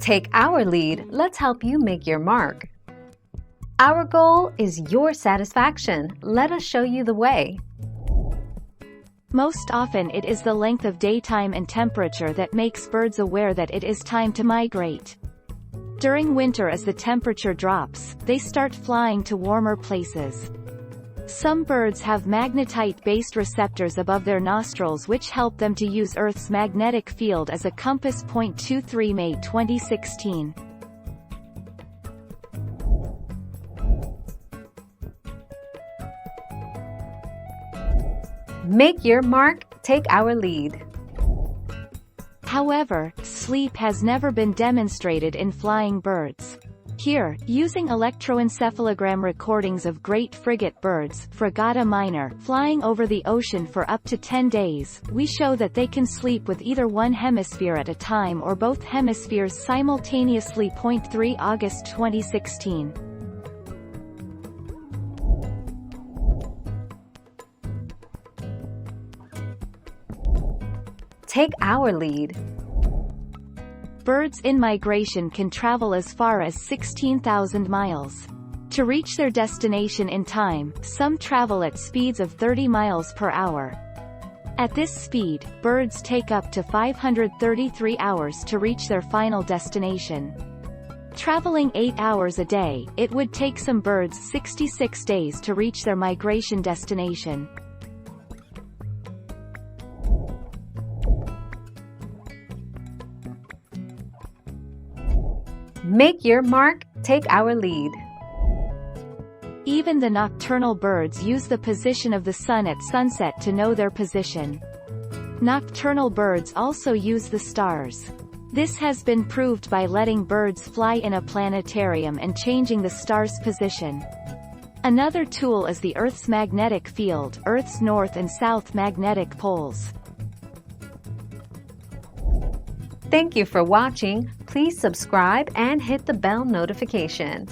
Take our lead, let's help you make your mark. Our goal is your satisfaction. Let us show you the way. Most often it is the length of daytime and temperature that makes birds aware that it is time to migrate. During winter, as the temperature drops, they start flying to warmer places. Some birds have magnetite-based receptors above their nostrils which help them to use Earth's magnetic field as a compass. 23 May 2016. Make your mark, take our lead. However, sleep has never been demonstrated in flying birds. Here, using electroencephalogram recordings of great frigate birds, Fregata minor, flying over the ocean for up to 10 days, we show that they can sleep with either one hemisphere at a time or both hemispheres simultaneously. 3 August 2016. Take our lead. Birds in migration can travel as far as 16,000 miles. To reach their destination in time, some travel at speeds of 30 miles per hour. At this speed, birds take up to 533 hours to reach their final destination. Traveling 8 hours a day, it would take some birds 66 days to reach their migration destination. Make your mark, take our lead. Even the nocturnal birds use the position of the sun at sunset to know their position. Nocturnal birds also use the stars. This has been proved by letting birds fly in a planetarium and changing the star's position. Another tool is the Earth's magnetic field, Earth's north and south magnetic poles. Thank you for watching. Please subscribe and hit the bell notification.